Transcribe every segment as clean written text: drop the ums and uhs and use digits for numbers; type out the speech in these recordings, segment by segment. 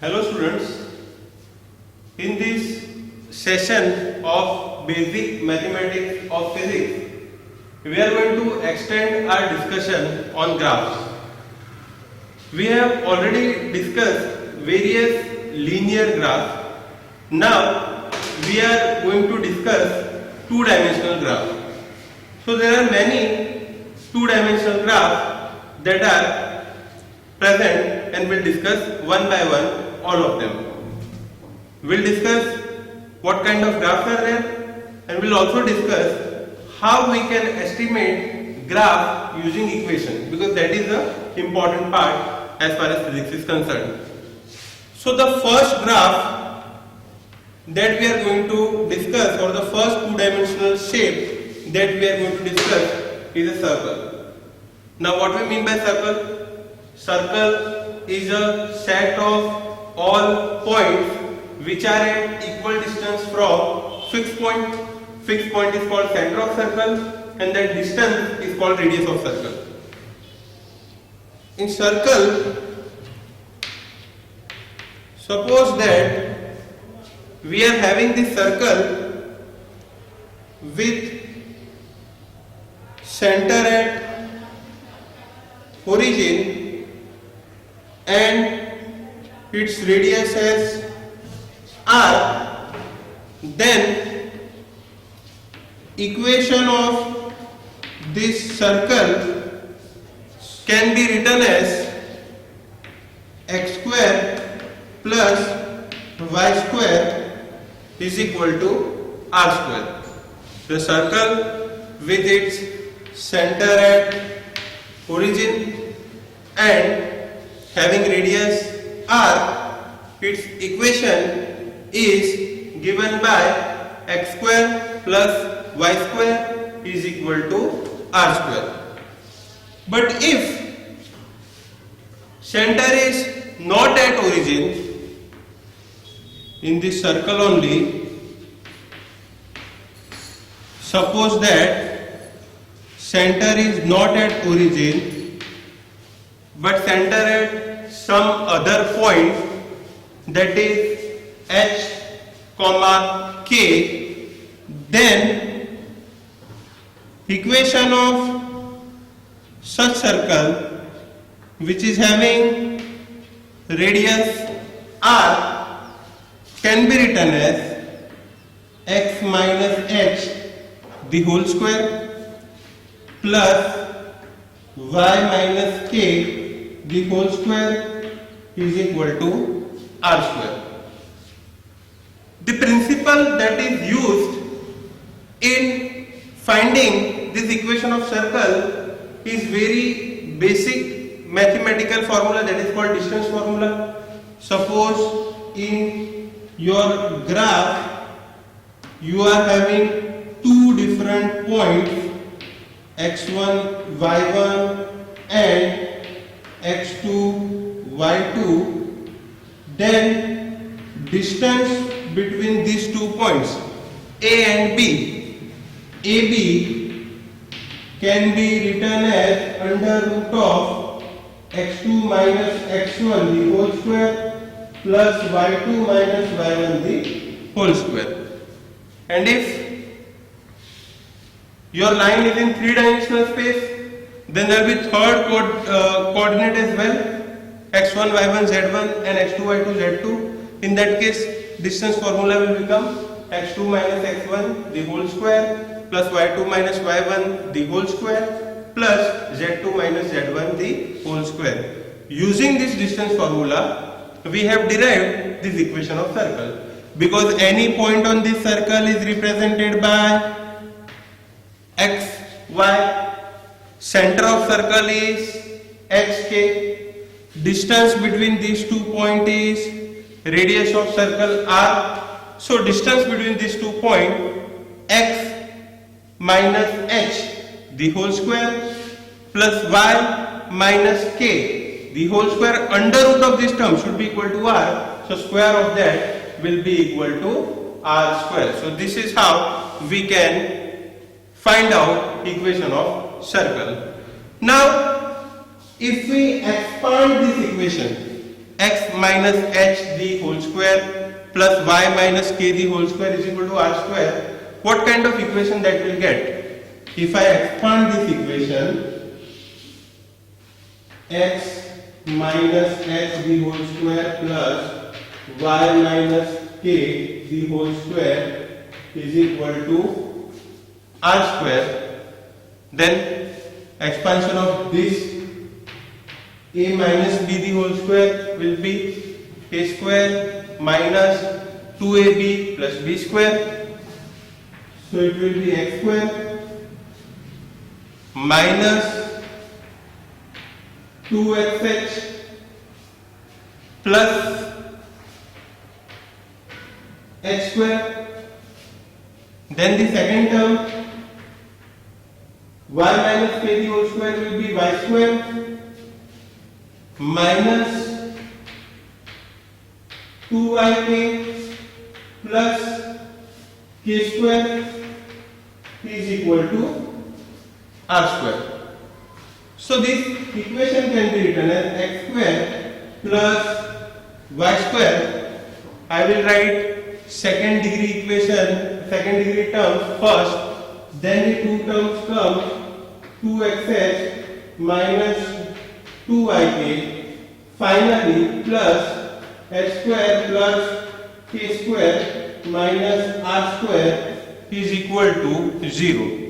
Hello students, in this session of basic mathematics of physics, we are going to extend our discussion on graphs. We have already discussed various linear graphs. Now we are going to discuss two-dimensional graphs. So there are many two-dimensional graphs that are present and we'll discuss one by one all of them. We'll discuss what kind of graphs are there and we'll also discuss how we can estimate graph using equation, because that is the important part as far as physics is concerned. So the first graph that we are going to discuss, or the first two-dimensional shape that we are going to discuss, is a circle. Now what we mean by circle? Circle is a set of all points which are at equal distance from fixed point. Fixed point is called center of circle and that distance is called radius of circle. In circle, suppose that we are having this circle with center at origin and its radius as r, then equation of this circle can be written as x square plus y square is equal to r square. The circle with its center at origin and having radius r, its equation is given by x square plus y square is equal to r square. But if center is not at origin in this circle only, suppose that center is not at origin but center at some other point, that is h comma k, then equation of such circle which is having radius r can be written as x minus h the whole square plus y minus k the whole square is equal to r square. The principle that is used in finding this equation of circle is very basic mathematical formula, that is called distance formula. Suppose in your graph you are having two different points x1 y1 and x2 y2, then distance between these 2 points A and B, AB can be written as under root of x2 minus x1 the whole square plus y2 minus y1 the whole square. And if your line is in three-dimensional space, then there will be third coordinate as well, x1 y1 z1 and x2 y2 z2. In that case, distance formula will become x2 minus x1 the whole square plus y2 minus y1 the whole square plus z2 minus z1 the whole square. Using this distance formula, we have derived this equation of circle, because any point on this circle is represented by x, y, center of circle is xk, distance between these 2 points is radius of circle r. So distance between these 2 points x minus h the whole square plus y minus k the whole square under root of this term should be equal to r. So square of that will be equal to r square. So this is how we can find out equation of circle. Now if we expand this equation x minus h the whole square plus y minus k the whole square is equal to r square. What kind of equation that will get? If I expand this equation, x minus h the whole square plus y minus k the whole square is equal to r square, then expansion of this a minus b the whole square will be a square minus 2ab plus b square. So it will be x square minus 2xh plus h square. Then the second term y minus k the whole square will be y square minus 2yk plus k square is equal to r square. So this equation can be written as x square plus y square. I will write second degree equation, second degree terms first, then the two terms come 2xh minus 2yk, finally plus h square plus k square minus r square is equal to 0.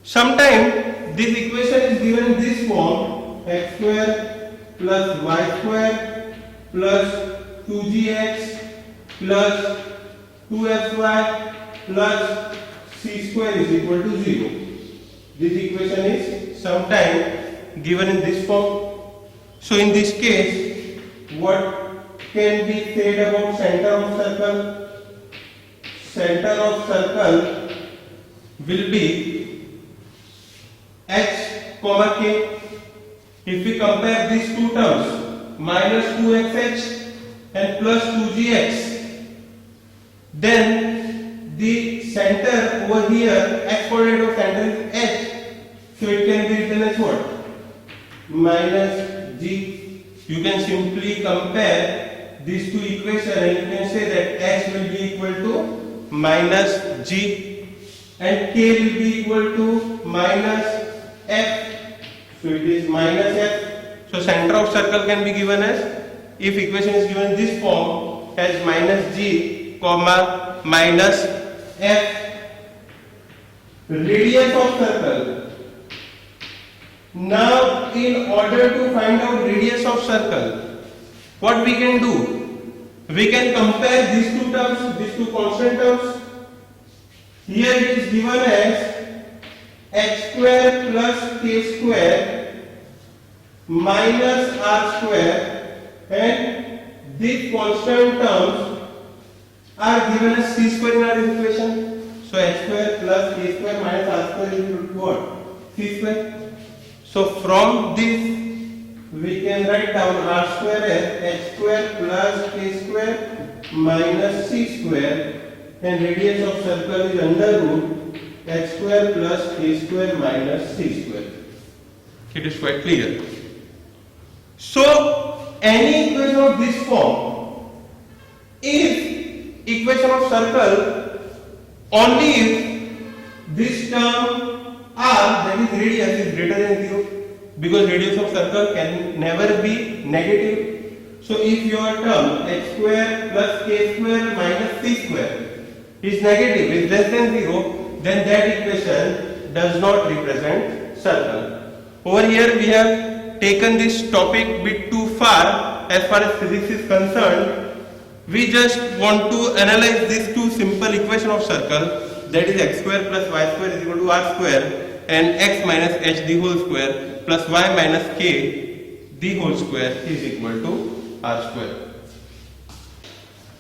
Sometimes this equation is given in this form: x square plus y square plus 2gx plus 2xy plus c square is equal to 0. This equation is sometimes given in this form. So in this case, what can be said about center of circle? Center of circle will be h comma k. If we compare these two terms, minus 2xh and plus 2gx, then the center over here, x coordinate of center is h, so it can be written as what? Minus g. You can simply compare these two equations and you can say that h will be equal to minus g and k will be equal to minus f. So it is minus f. So center of circle can be given as, if equation is given in this form, as minus g comma minus f. Radius of circle. Now in order to find out radius of circle, what we can do? We can compare these two terms, these two constant terms. Here it is given as h square plus k square minus r square, and these constant terms are given as c square in our equation. So h square plus k square minus r square is equal to what? C square. So from this we can write down r square as h square plus k square minus c square, and radius of circle is under root h square plus k square minus c square. It is quite clear. So any equation of this form is equation of circle only if this term r, that is radius, is greater than 0, because radius of circle can never be negative. So if your term h square plus k square minus c square is negative, is less than 0, then that equation does not represent circle. Over here we have taken this topic bit too far as physics is concerned. We just want to analyze these two simple equation of circle, that is x square plus y square is equal to r square, and x minus h the whole square plus y minus k the whole square is equal to r square.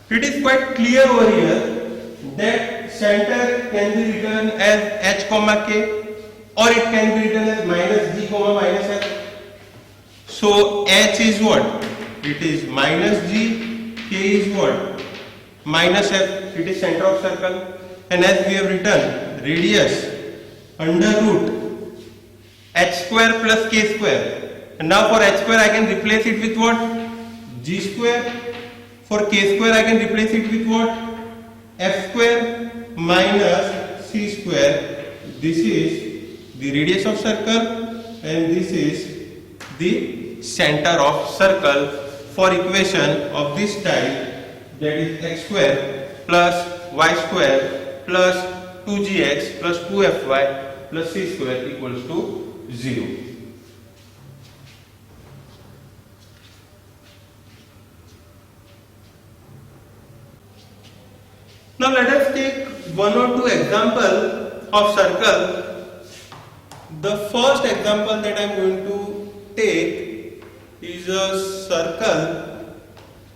It is quite clear over here that center can be written as h comma k, or it can be written as minus g comma minus h. So h is what? It is minus g, k is what? Minus f. It is center of circle, and as we have written, radius under root h square plus k square. And now for h square I can replace it with what? g square. For k square I can replace it with what? f square minus c square. This is the radius of circle and this is the center of circle for equation of this type, that is x square plus y square plus 2gx plus 2fy plus c square equals to 0. Now let us take one or two examples of circle. The first example that I am going to take is a circle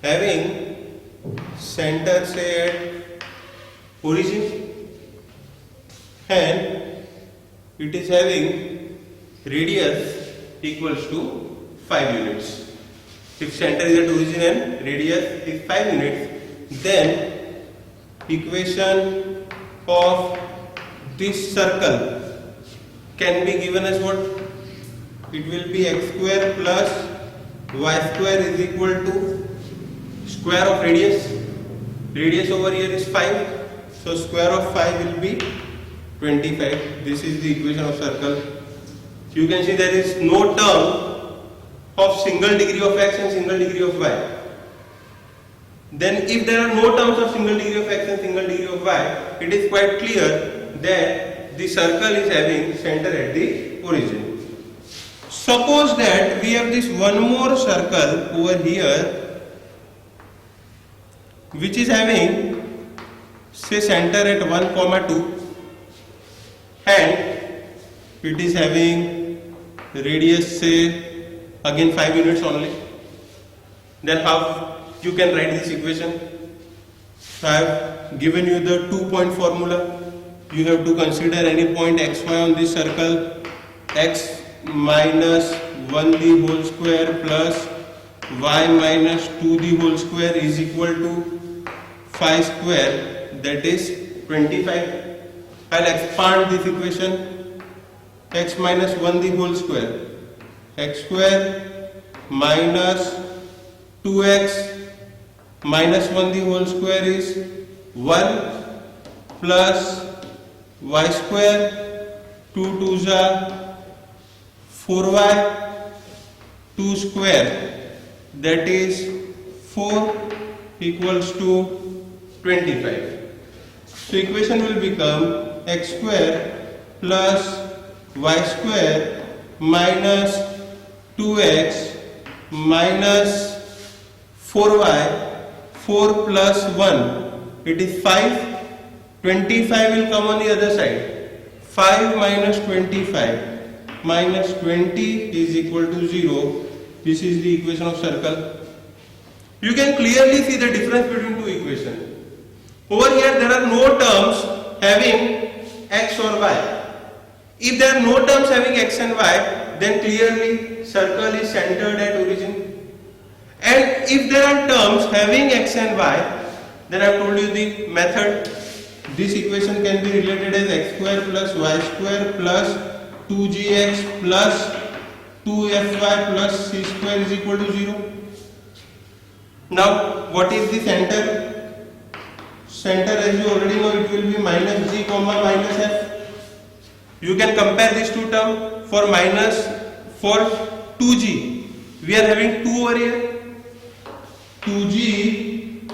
having center say at origin and it is having radius equals to 5 units. If center is at origin and radius is 5 units, then equation of this circle can be given as what? It will be x square plus y square is equal to square of radius. Radius over here is 5, so square of 5 will be 25. This is the equation of circle. You can see there is no term of single degree of x and single degree of y. Then if there are no terms of single degree of x and single degree of y, it is quite clear that the circle is having center at the origin. Suppose that we have this one more circle over here which is having say center at 1, 2 and it is having radius say again 5 units only. Then how you can write this equation? So I have given you the 2-point formula. You have to consider any point xy on this circle. X minus 1 the whole square plus y minus 2 the whole square is equal to 5 square, that is 25. I'll expand this equation. X minus 1 the whole square, x square minus 2x minus 1 the whole square is 1 plus y square, 2 2s are 4y, 2 square, that is 4 equals to 25. So equation will become x square plus y square minus 2x minus 4y, 4 plus 1, it is 5, 25 will come on the other side, 5 minus 25 minus 20 is equal to 0. This is the equation of circle. You can clearly see the difference between two equations. Over here there are no terms having x or y. If there are no terms having x and y, then clearly circle is centered at origin. And if there are terms having x and y, then I have told you the method. This equation can be related as x square plus y square plus 2gx plus 2fy plus c square is equal to 0. Now what is the center? Center, as you already know, it will be minus g comma minus f. You can compare these two terms. For 2g, we are having 2 over here. 2g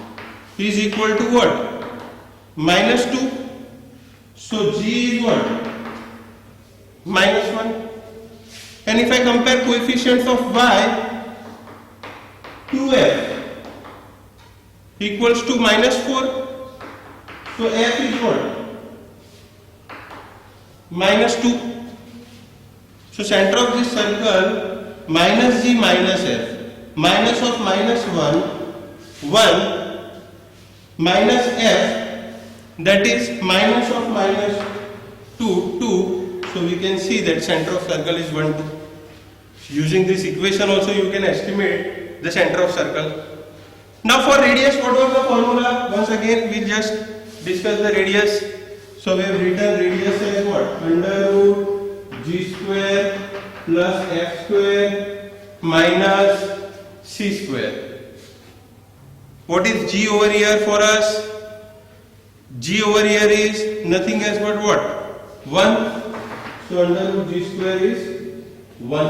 is equal to what? Minus 2. So g is what? Minus 1. And if I compare coefficients of y, 2f equals to minus 4. So f is what? Minus 2. So center of this circle, minus g minus f. Minus of minus 1 minus f, that is minus of minus 2. So we can see that center of circle is 1, 2. Using this equation also you can estimate the center of circle. Now for radius, what was the formula? Once again we just discussed the radius. So we have written radius as what? Under root g square plus f square minus c square. What is g over here for us? G over here is nothing else but what? 1. So under root g square is 1.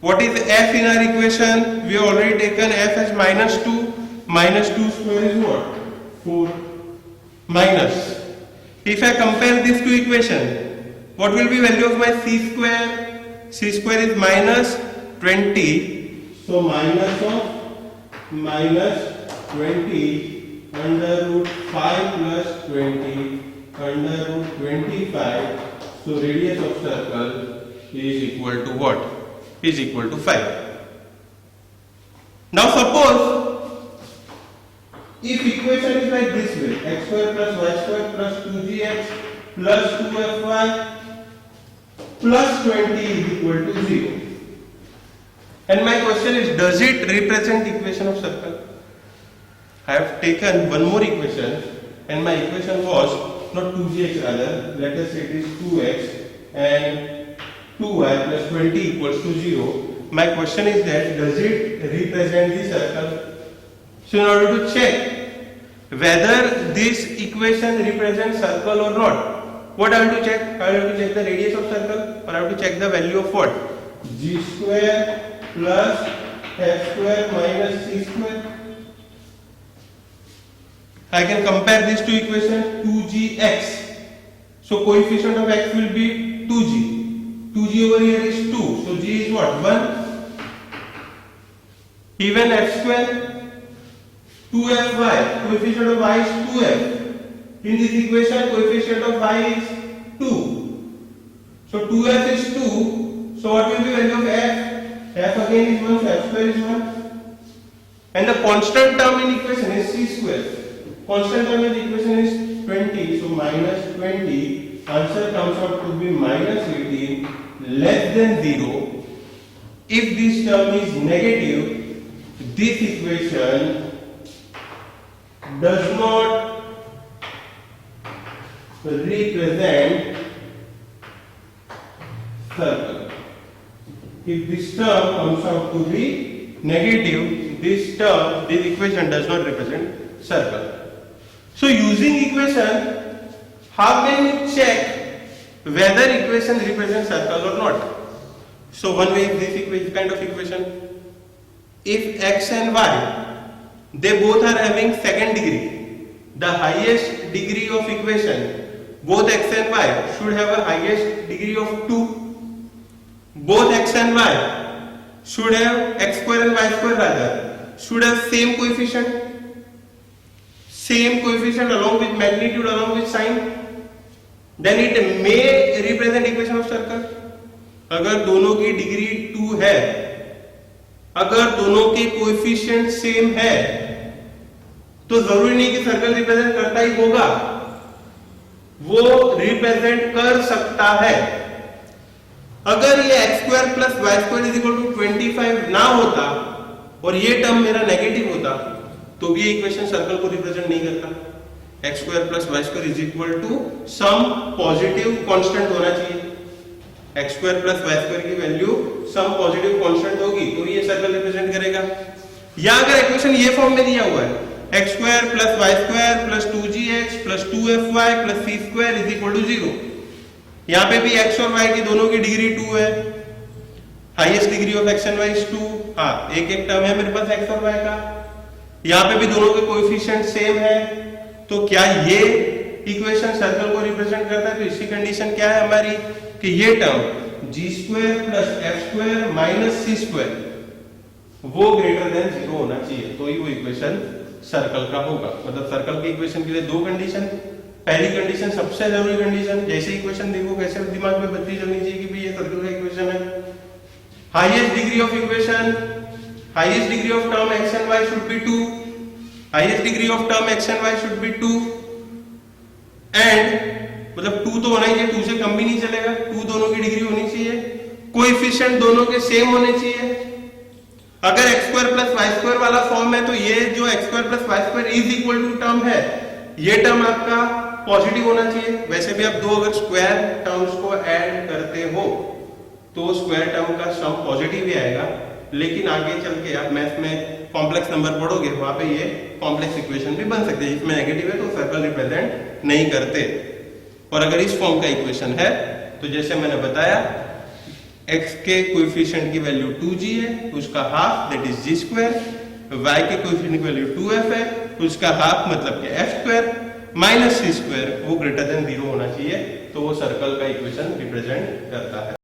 What is f in our equation? We have already taken f as minus 2. Minus 2 square is what? 4. Minus. If I compare these two equations, what will be value of my c square? C square is minus 20. So minus of minus 20 under root 5 plus 20 under root 25. So radius of circle is equal to what? Is equal to 5. Now suppose if equation is like this way, x square plus y square plus 2gx plus 2fy plus 20 is equal to 0. And my question is, does it represent equation of circle? I have taken one more equation and my equation was not 2gx rather, let us say it is 2x and 2y plus 20 equals to 0. My question is that does it represent the circle? So in order to check whether this equation represents circle or not, what I have to check? I have to check the radius of circle, or I have to check the value of what? G square plus f square minus c square. I can compare these two equations, 2gx. So coefficient of x will be 2g. 2g over here is 2. So g is what? 1. Even f square, 2fy. Coefficient of y is 2f. In this equation, coefficient of y is 2. So 2f is 2. So what will be value of f? F again is 1, so f square is 1. And the constant term in equation is c square. Constant term in the equation is 20, so minus 20. Answer comes out to be minus 18, less than 0. If this term is negative, this equation does not represent circle. If this term comes out to be negative, this equation does not represent circle. So using equation, how can you check whether equation represents circle or not? So one way is this kind of equation. If x and y, they both are having second degree, the highest degree of equation, both x and y should have a highest degree of 2. Both x and y should have x square and y square rather should have same coefficient along with magnitude, along with sign, then it may represent equation of circle. अगर दोनों की degree 2 है, अगर दोनों के coefficient same है, तो जरूरी नहीं कि सर्कल रिप्रेजेंट करता ही होगा, वो रिप्रेजेंट कर सकता है. अगर ये x square plus y square is equal to 25 ना होता और ये टर्म मेरा नेगेटिव होता, तो भी इक्वेशन सर्कल को रिप्रेजेंट नहीं करता. x square plus y square is equal to some positive constant होना चाहिए. x square plus y square की वैल्यू सम पॉजिटिव कांस्टेंट होगी तो ये सर्कल रिप्रेजेंट करेगा. या अगर इक्वेशन ये फॉर्म में दिया हुआ है x square plus y square plus 2gx plus 2fy plus c square is equal to 0, यहाँ पे भी x और y की दोनों की डिग्री 2 है, highest degree of x and y is 2. हाँ, एक एक टर्म है मेरे पास x और y का, यहाँ पे भी दोनों के कोएफिशिएंट सेम है, तो क्या ये इक्वेशन सर्कल को रिप्रेजेंट करता है? तो इसकी कंडीशन क्या है हमारी कि ये term g square plus f square minus c square वो ग्रेटर देन 0 होना चाहिए, तो ही वो इक्वेशन सर्कल का होगा. मतलब सर्कल की इक्वेशन के लिए दो कंडीशन. पहली कंडीशन सबसे जरूरी कंडीशन, जैसे इक्वेशन देखो कैसे दिमाग में बत्ती जलनी चाहिए कि भाई ये सर्कल का इक्वेशन है. Highest degree of equation, highest degree of term x and y should be 2, highest degree of term x and y should be 2, and मतलब 2 तो होना ही चाहिए, 2 से कम भी नहीं चलेगा, 2 दोनों की डिग्री होनी चाहिए, कोएफिशिएंट दोनों के सेम होने चाहिए. अगर x square plus y square वाला फॉर्म है तो ये जो x square plus y square is equal to term है, ये टर्म आपका पॉजिटिव होना चाहिए. वैसे भी आप दो अगर स्क्वायर टर्म्स को ऐड करते हो तो स्क्वायर टर्म का सम पॉजिटिव ही आएगा, लेकिन आगे चल के आप मैथ में कॉम्प्लेक्स नंबर पढ़ोगे वहां पे ये कॉम्प्लेक्स इक्वेशन भी बन सकती है, इसमें नेगेटिव है तो सर्कल रिप्रेजेंट नहीं करते। और अगर इस फॉर्म का इक्वेशन है तो जैसे मैंने बताया x के कोएफिशिएंट की वैल्यू 2g है, उसका half that is g square, y के कोएफिशिएंट की वैल्यू 2f है, उसका हाफ मतलब कि f square minus c square, वो ग्रेटर देन 0 होना चाहिए, तो वो सर्कल का इक्वेशन रिप्रेजेंट करता है।